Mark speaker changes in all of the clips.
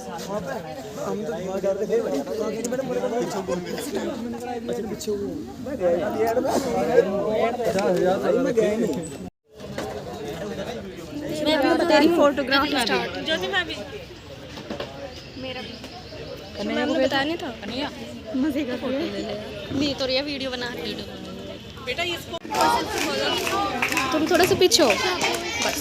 Speaker 1: हम तो बहुत डरते थे मैंने बोला पीछे
Speaker 2: मैं तेरी फोटोग्राफ स्टार्ट ज्योति मैं भी मेरा भी मैम ने बताया नहीं था मजे का फोटो ले ले नहीं तो ये वीडियो बना रही बेटा इसको तुम थोड़ा सा पीछे हो बस।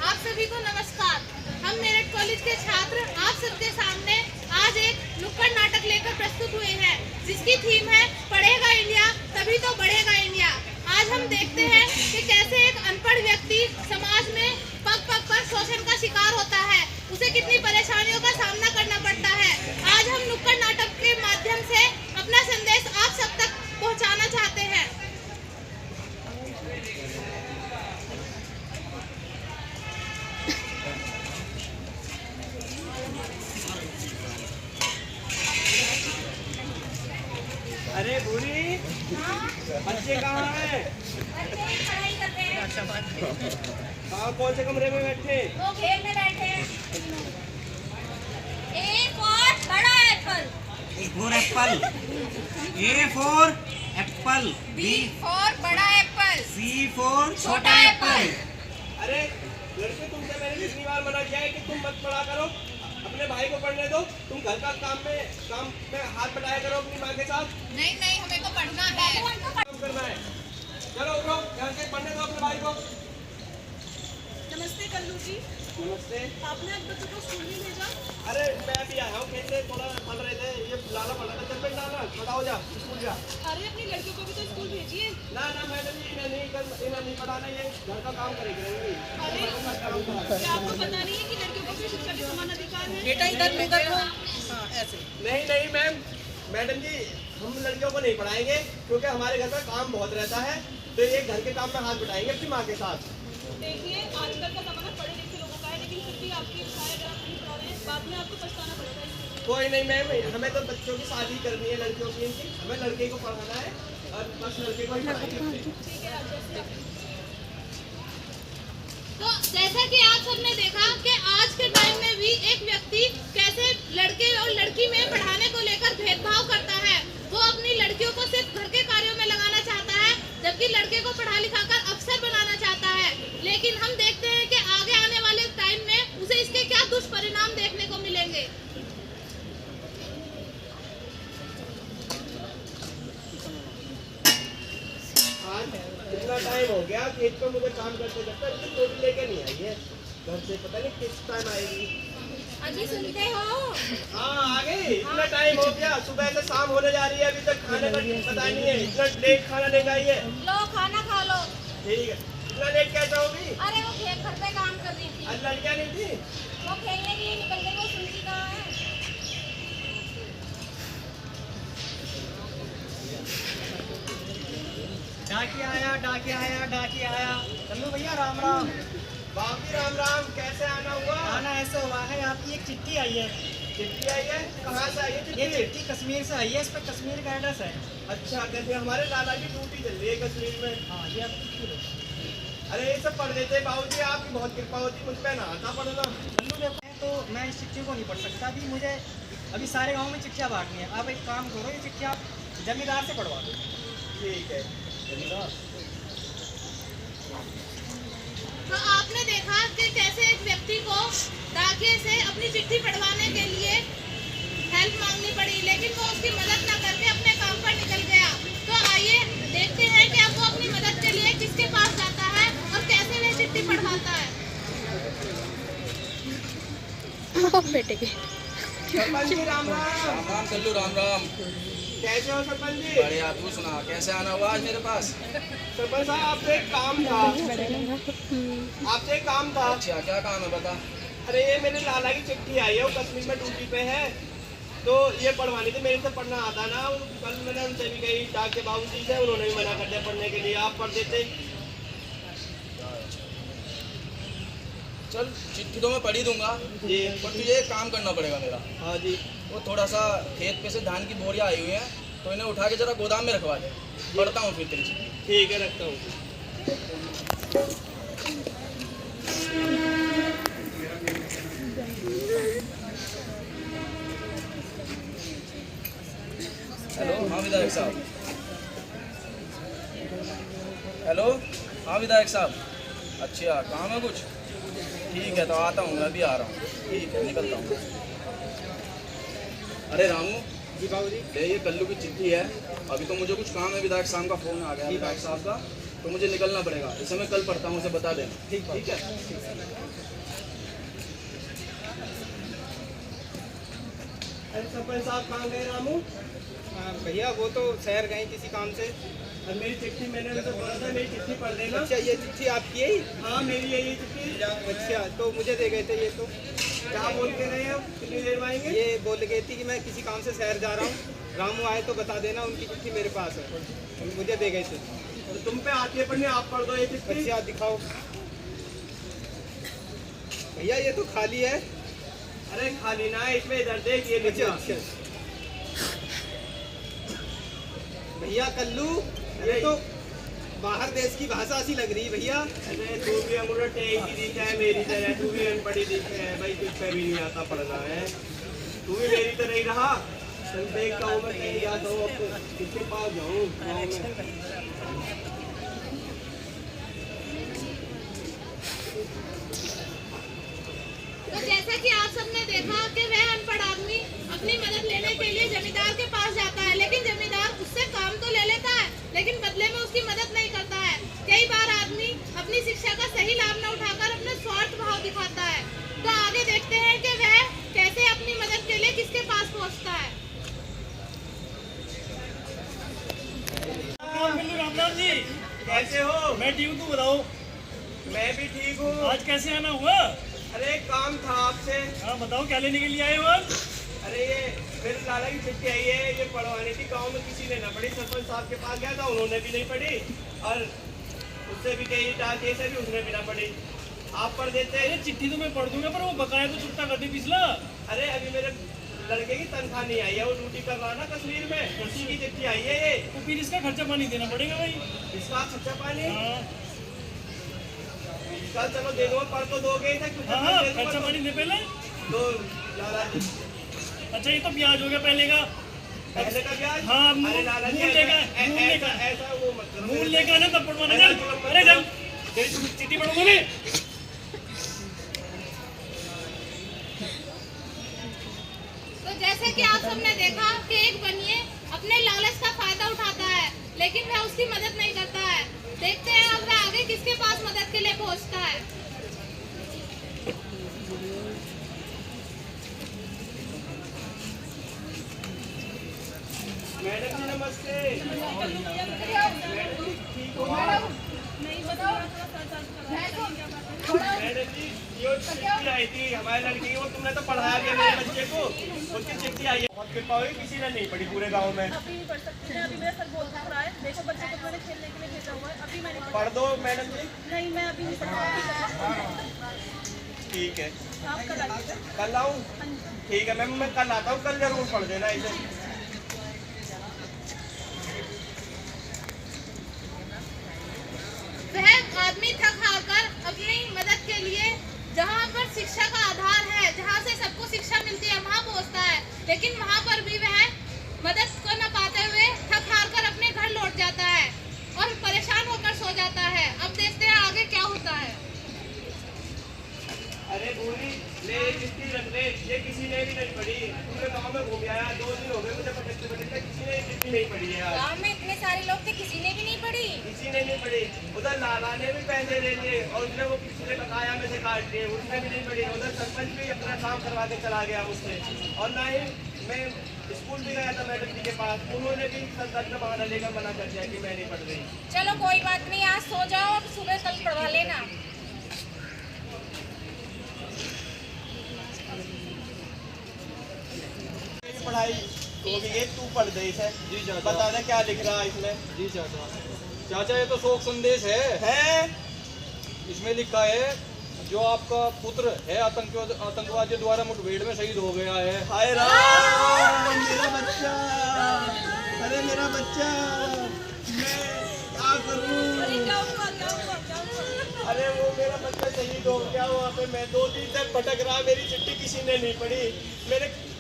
Speaker 3: आप सभी को नमस्कार। हम मेरठ कॉलेज के छात्र आप सबके सामने आज एक नुक्कड़ नाटक लेकर प्रस्तुत हुए हैं जिसकी थीम है पढ़ेगा इंडिया तभी तो बढ़ेगा इंडिया। आज हम देखते हैं कि कैसे एक अनपढ़ व्यक्ति समाज में पग पग पर शोषण का शिकार होता है, उसे कितनी परेशानियों का सामना करना पड़ता है। आज हम नुक्कड़ नाटक के माध्यम से अपना संदेश आप सब तक पहुंचाना चाहते हैं।
Speaker 1: अरे भूरी बच्चे कहाँ हैं?
Speaker 3: पढ़ाई करते हैं।
Speaker 1: कौन से कमरे में बैठे?
Speaker 3: वो खेलने बैठे। ए फॉर बड़ा apple.
Speaker 4: A for apple. A for apple.
Speaker 3: B for बड़ा एप्पल।
Speaker 4: C for छोटा एप्पल.
Speaker 1: अरे लड़के तुमसे मैंने कितनी बार मना किया है कि तुम मत पढ़ा करो, अपने भाई को पढ़ने दो। तुम घर का काम में हाथ बटाया करो अपनी माँ के साथ।
Speaker 3: नहीं हमें को पढ़ना है।
Speaker 1: काम करना है। चलो उठो, घर के पढ़ने दो अपने भाई को।
Speaker 5: नमस्ते कल्लू जी।
Speaker 1: नमस्ते।
Speaker 5: आपने आज बच्चों को स्कूल नहीं भेजा?
Speaker 1: अरे मैं भी आया हूँ खेलने, थोड़ा पढ़ रहे थे, ये लाला पढ़ रहा था। चल बेटा लाला बड़ा हो जा, स्कूल जा।
Speaker 5: अरे अपनी लड़कियों को भी तो स्कूल भेजिए।
Speaker 1: ना मैडम जी इन्हें नहीं पढ़ाना, ये घर का काम करेगी।
Speaker 5: अरे क्या आपको पता नहीं है कि लड़कियों को भी शिक्षा के समान अधिकार है?
Speaker 4: बेटा इधर लो. हाँ ऐसे.
Speaker 1: नहीं मैडम जी हम लड़कियों को नहीं पढ़ाएंगे क्योंकि हमारे घर का काम बहुत रहता है, तो ये घर के काम में हाथ बटाएंगे अपनी माँ के साथ।
Speaker 5: देखिए आजकल का जमाना पढ़े लिखे लोगों का है, लेकिन फिर भी आपकी इच्छा है, अगर आप नहीं पढ़ा रहे हैं बाद में आपको पछताना पड़ेगा इसके लिए।
Speaker 1: कोई नहीं मैम, हमें तो बच्चों की शादी करनी है, लड़कियों की इनकी, हमें लड़के को पढ़ाना है और बस लड़के को ही पढ़ाएंगे।
Speaker 5: ठीक है आप जैसे
Speaker 3: तो जैसा कि आप सबने देखा कि आज के टाइम में भी एक व्यक्ति कैसे लड़के और लड़की में पढ़ाने को लेकर भेदभाव करता है। वो अपनी लड़कियों को सिर्फ घर के कार्यों में लगाना चाहता है, जबकि लड़के को पढ़ा लिखा कर अफसर बनाना चाहता है। लेकिन हम देखते हैं कि आगे आने वाले टाइम में उसे इसके क्या दुष्परिणाम देखने को मिलेंगे।
Speaker 1: इतना टाइम हो गया खेत पे मुझे काम करते करते, अभी तक रोटी लेके नहीं आई है घर से, पता नहीं किस टाइम आएगी।
Speaker 3: अजी सुनते हो?
Speaker 1: हाँ आ गई। इतना टाइम हो गया, सुबह से शाम होने जा रही है, अभी तक खाने का पता नहीं है। इतना लेट खाना लेके आई है।
Speaker 3: लो खाना खा लो।
Speaker 1: ठीक है, इतना लेट कैसे होगी?
Speaker 3: अरे वो खेत घर पे काम कर रही थी।
Speaker 1: आज लड़कियाँ नहीं थी?
Speaker 3: वो खेलने के लिए निकल गई, वो सुनती कहाँ है?
Speaker 4: डाकिया आया. कल्लू भैया राम राम.
Speaker 1: बाकी राम कैसे आना हुआ?
Speaker 4: आना ऐसे हुआ है, आपकी एक चिट्ठी आई है.
Speaker 1: चिट्ठी आई है? कहाँ से आई है
Speaker 4: ये
Speaker 1: चिट्ठी?
Speaker 4: चिट्ठी कश्मीर से आई है, इस पर कश्मीर का एड्रेस है.
Speaker 1: अच्छा, कहते हमारे लाला की ड्यूटी चल रही है कश्मीर में।
Speaker 4: हाँ ये आप चिट्ठी लो.
Speaker 1: अरे ये सब पढ़ देते बाबूजी, आपकी बहुत कृपा होती, मुझ पे ना आता पढ़ना।
Speaker 4: कल्लू देखो तो मैं इस चिट्ठी को नहीं पढ़ सकता. अभी सारे गाँव में चिट्ठियाँ बांटनी है. आप एक काम करो, ये चिट्ठी आप जमींदार से पढ़वा दो.
Speaker 1: ठीक है जमींदार।
Speaker 3: तो आपने देखा कि कैसे एक व्यक्ति को डाकिये से अपनी चिट्ठी पढ़वाने के लिए हेल्प मांगनी पड़ी, लेकिन वो उसकी मदद न करके अपने काम पर निकल गया। तो आइए देखते हैं कि अब वो अपनी मदद के लिए किसके पास जाता है और कैसे वह चिट्ठी पढ़वाता है।
Speaker 2: बेटे के
Speaker 1: सरपंच जी राम
Speaker 6: राम कल्लू राम.
Speaker 1: कैसे हो सरपंच जी?
Speaker 6: बढ़िया, तू सुना कैसे आना हुआ आज मेरे पास?
Speaker 1: सरपंच साहब आपसे एक काम था।
Speaker 6: अच्छा क्या काम है बता.
Speaker 1: अरे ये मेरे लाला की चिट्ठी आई है, वो कश्मीर में ड्यूटी पे है, तो ये पढ़वानी थी। मेरे से पढ़ना आता ना, कल मैंने उनसे भी कही डाक के बाबूजी से, उन्होंने भी मना कर दिया पढ़ने के लिए। आप पढ़ देते।
Speaker 6: चल चिट्ठी तो मैं पढ़ ही दूंगा
Speaker 1: जी।
Speaker 6: पर तुझे एक काम करना पड़ेगा मेरा.
Speaker 1: हाँ जी।
Speaker 6: वो थोड़ा सा खेत पे से धान की बोरियां आई हुई हैं, तो इन्हें उठा के जरा गोदाम में रखवा दे, पढ़ता हूँ फिर तेरी चिट्ठी।
Speaker 1: ठीक है, रखता हूँ।
Speaker 6: हेलो, हाँ विधायक साहब। हेलो, हाँ विधायक साहब। अच्छा, काम है कुछ? ठीक है, तो आता हूँ, मैं भी आ रहा हूँ। ठीक है, निकलता हूँ। अरे रामू
Speaker 4: जी बाबूजी।
Speaker 6: ले, ये कल्लू की चिट्ठी है। अभी तो मुझे कुछ काम है, विधायक साहब का फ़ोन आ गया विधायक साहब का, तो मुझे निकलना पड़ेगा। इसे मैं कल पढ़ता हूँ, उसे बता देना।
Speaker 4: ठीक
Speaker 6: है।
Speaker 1: अरे सरपंच साहब कहाँ गए रामू?
Speaker 4: भैया वो तो शहर गए किसी काम से।
Speaker 1: और मेरी चिट्ठी मैंने उनसे बोला था मेरी चिट्ठी पढ़ देना।
Speaker 4: अच्छा, ये चिट्ठी आपकी है?
Speaker 1: हाँ मेरी यही चिट्ठी।
Speaker 4: अच्छा, तो मुझे दे गए थे ये तो।
Speaker 1: क्या बोल के रहे हैं? कितनी देर में आएंगे?
Speaker 4: ये बोल गई थी कि मैं किसी काम से शहर जा रहा हूँ, रामू आए तो बता देना, उनकी चिट्ठी मेरे पास है, मुझे दे गए थे।
Speaker 1: तो तुम पे आती है पढ़ने, आप पढ़ दो ये चिट्ठी।
Speaker 4: अच्छा दिखाओ भैया, ये तो खाली है।
Speaker 1: अरे खाली ना है, इसमें इधर देख ये
Speaker 4: अच्छा
Speaker 1: लिखा।
Speaker 4: अच्छा भैया, कल्लू ये तो बाहर देश की भाषा सी लग रही भैया।
Speaker 1: अरे तू भी अंगूठा टेक ही दिखा है मेरी तरह, तू भी अनपढ़ी दिख है भाई, तुझ पे भी नहीं आता पढ़ना है, तू भी मेरी तरह ही रहा। चल देखता हूँ मैं कहीं जाता हूँ, अब किसके पास जाऊँ गाँव में।
Speaker 3: तो जैसा कि आप सबने देखा कि वह अनपढ़ आदमी अपनी मदद लेने के लिए जमींदार के पास जाता है, लेकिन जमींदार उससे काम तो ले लेता है, लेकिन बदले में उसकी मदद नहीं करता है। कई बार आदमी अपनी शिक्षा का सही लाभ न उठाकर अपना स्वार्थ भाव दिखाता है। तो आगे देखते हैं कि वह कैसे अपनी मदद के लिए किसके पास पहुंचता है।
Speaker 7: रामलाल जी,
Speaker 1: कैसे हो?
Speaker 7: मैं ठीक हूँ, तू बताओ।
Speaker 1: मैं भी ठीक हूँ।
Speaker 7: आज कैसे आना हुआ?
Speaker 1: अरे काम था आपसे।
Speaker 7: हाँ बताओ, क्या लेने के लिए आए हो आज?
Speaker 1: अरे ये मेरे लाला की चिट्ठी आई है, ये पढ़वानी थी, गाँव में किसी ने ना पढ़ी। सरपंच साहब के पास गया था, उन्होंने भी नहीं पढ़ी, और उससे भी कही डाके से भी उसने भी ना पढ़ी। आप पढ़ देते।
Speaker 7: अरे चिट्ठी तो मैं पढ़ दूंगा, पर वो बकाया तो चुकता कर दी पिछला।
Speaker 1: अरे अभी मेरे लड़के की तनख्वाह नहीं आई है, वो ड्यूटी कर रहा है ना कश्मीर में, उसी की चिट्ठी आई है ये।
Speaker 7: तो फिर इसका खर्चा पानी देना पड़ेगा भाई।
Speaker 1: इसका खर्चा पानी
Speaker 7: हाँ
Speaker 1: कल चलो दे दो, पढ़ तो दोगे ही था, कुछ
Speaker 7: हाँ,
Speaker 1: दे दूंगा
Speaker 7: खर्चा
Speaker 1: तो।
Speaker 7: पानी दे पहले।
Speaker 1: तो लाला जी
Speaker 7: अच्छा, ये तो ब्याज हो गया पहले का।
Speaker 1: पहले का ब्याज।
Speaker 7: हाँ,
Speaker 1: अरे लाला जी
Speaker 7: मूल लेगा, मूल
Speaker 1: ऐसा
Speaker 7: लेगा।
Speaker 1: ऐसा वो मत करो।
Speaker 7: मूल लेकर आना तब पढ़वाना। चल, अरे चल, तेरी चिट्ठी पढ़ूंगा मैं।
Speaker 3: तो जैसे कि आप सबने देखा कि एक बनिए अपने लालच का फायदा उठाता है, लेकिन वह उसकी मदद नहीं करता है। देखते हैं अब वह आगे किसके पास मदद के लिए पहुंचता है।
Speaker 1: मैडम जी नमस्ते। ठीक हो? मैडम जी ये चिट्ठी आई थी हमारे लड़के की, वो तुमने तो पढ़ाया गया मेरे बच्चे को, उसकी चिट्ठी आई है। बहुत कृपा हुई, किसी ने नहीं पढ़ी पूरे गांव में।
Speaker 5: अभी नहीं पढ़ सकते हैं, अभी मेरा सर बोल रहा है। देखो बच्चे को मैंने खेलने के लिए भेजा हुआ है, अभी मैंने
Speaker 1: पढ़ दो मैडम जी।
Speaker 5: नहीं, मैं अभी नहीं पढ़।
Speaker 1: ठीक है,
Speaker 5: आप कल आइएगा।
Speaker 1: कल आऊँ? ठीक है मैम, मैं कल आता हूँ, कल जरूर पढ़ देना इसे।
Speaker 3: वह आदमी थक हार कर अपनी मदद के लिए जहाँ पर शिक्षा का आधार है, जहाँ से सबको शिक्षा मिलती है, वहाँ पहुँचता है, लेकिन वहाँ पर भी वह मदद को न पाते हुए थक हार कर अपने घर लौट जाता है और परेशान होकर सो जाता है। अब देखते हैं आगे क्या होता है।
Speaker 1: अरे बूढ़ी ले चिट्ठी रख ले, ये किसी ने भी नहीं पढ़ी। पूरे गांव में घूम आया, 2 दिन हो गए मुझे पटकते पटकते, किसी ने चिट्ठी नहीं पढ़ी है यार।
Speaker 3: गाँव में इतने सारे लोग थे, किसी ने भी नहीं पढ़ी।
Speaker 1: किसी ने नहीं पढ़ी। उधर लाला ने भी पैसे ले लिए और उसने वो किसी ने बकाया में से काट लिए, उसने भी नहीं पढ़ी। उधर सरपंच भी अपना काम करवा के चला गया मुझसे, और ना ही मैं स्कूल भी गया था मैडम जी के पास, उन्होंने भी सरपंच का बहाना लेकर मना कर दिया कि मैं नहीं पढ़ रही।
Speaker 3: चलो कोई बात नहीं, आज सो जाओ, अब सुबह कल पढ़वा लेना।
Speaker 1: पढ़ाई तो भी ये तू पढ़ दे इसे।
Speaker 4: जी चाचा।
Speaker 1: बता दे क्या लिख रहा है इसमें।
Speaker 4: जी चाचा। चाचा, ये तो शोक संदेश है। इसमें लिखा है, जो आपका पुत्र है आतंकवादियों द्वारा मुठभेड़ में शहीद हो गया है।
Speaker 1: हाय राम, मेरा बच्चा। अरे मेरा बच्चा, मैं क्या करूं? अरे वो मेरा बच्चा शहीद हो गया वहाँ पे। मैं 2 दिन तक भटक रहा, मेरी चिट्ठी किसी ने नहीं पढ़ी।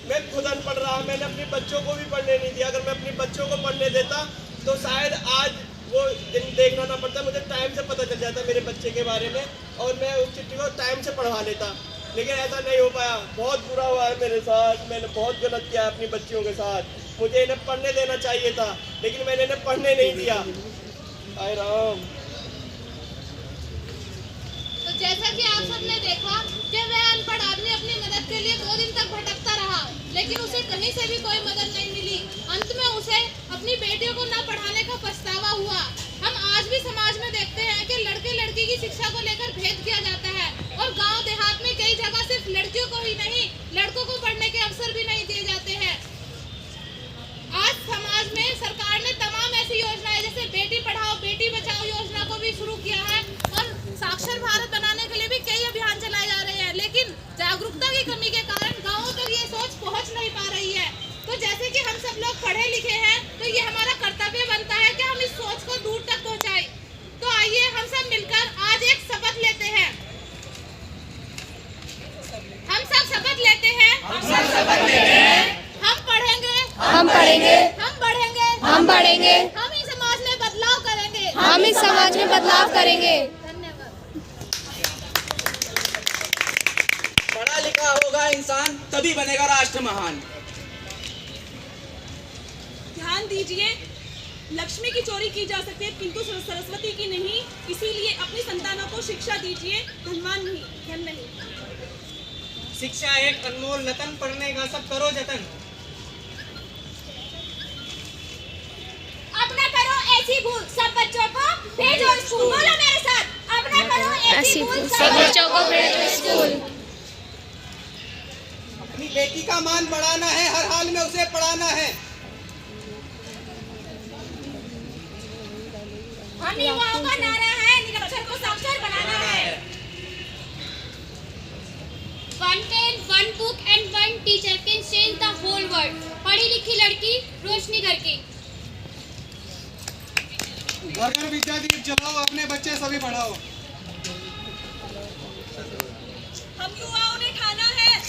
Speaker 1: मैं खुद अनपढ़ रहा, मैंने अपने बच्चों को भी पढ़ने नहीं दिया। अगर मैं अपने बच्चों को पढ़ने देता तो शायद आज वो दिन देखना ना पड़ता, मुझे टाइम से पता चल जाता मेरे बच्चे के बारे में और मैं उस चिट्ठी को टाइम से पढ़वा लेता। लेकिन ऐसा नहीं हो पाया। बहुत बुरा हुआ है मेरे साथ, मैंने बहुत गलत किया है अपनी बच्चियों के साथ। मुझे इन्हें पढ़ने देना चाहिए था, लेकिन मैंने इन्हें पढ़ने नहीं दिया। हाय राम।
Speaker 3: तो जैसा कि आप सबने देखा कि वह अनपढ़ आदमी अपनी मदद के लिए 2 दिन तक भटकता रहा, लेकिन उसे कहीं से भी कोई मदद नहीं मिली। अंत में उसे अपनी बेटियों को न पढ़ाने का पछतावा हुआ। हम आज भी समाज में देखते हैं कि लड़के लड़की की शिक्षा को लेकर भेद किया जाता है और गांव देहात में कई जगह सिर्फ लड़कियों को ही नहीं, लड़कों को पढ़ने के अवसर भी नहीं दिए जाते हैं। आज समाज में सरकार ने तमाम ऐसी योजनाएं जैसे बेटी पढ़ाओ बेटी बचाओ योजना को भी शुरू किया है और साक्षर भारत बनाने के लिए भी कई अभियान चलाए जा रहे हैं, लेकिन जागरूकता की कमी के कारण गांवों तक ये सोच पहुंच नहीं पा रही है। तो जैसे कि हम सब लोग पढ़े लिखे हैं तो ये हमारा कर्तव्य बनता है कि हम इस सोच को दूर तक पहुंचाएं। तो आइए हम सब मिलकर आज एक शपथ लेते हैं। हम सब शपथ लेते हैं। हम पढ़ेंगे,
Speaker 2: हम पढ़ेंगे,
Speaker 3: हम बढ़ेंगे,
Speaker 2: हम बढ़ेंगे,
Speaker 3: हम इस समाज में बदलाव करेंगे।
Speaker 2: हम इस समाज में बदलाव करेंगे।
Speaker 3: धन्यवाद।
Speaker 6: पढ़ा लिखा होगा इंसान तभी बनेगा राष्ट्र महान।
Speaker 5: ध्यान दीजिए, लक्ष्मी की चोरी की जा सकती है किंतु सरस्वती की नहीं। इसीलिए अपनी संतानों को शिक्षा दीजिए, धनवान नहीं, धन नहीं।
Speaker 8: शिक्षा एक अनमोल रतन, पढ़ने का सब करो जतन।
Speaker 3: अब ना करो ऐसी भूल, सब बच्चों को भेजो स्कूल। बोलो मेरे साथ, अब ना करो ऐसी भूल,
Speaker 2: सब बच्चों को भेजो स्कूल।
Speaker 8: अपनी बेटी का मान बढ़ाना है, हर हाल में उसे पढ़ाना है।
Speaker 3: हम युवाओं का नारा है, निरक्षर को साक्षर बनाना है। 1 pen, 1 book and 1 teacher can change the whole world. पढ़ी लिखी लड़की रोशनी घर की।
Speaker 8: घर घर विद्या दीप जलाओ, अपने बच्चे सभी पढ़ाओ।
Speaker 5: हम युवाओं ने ठाना है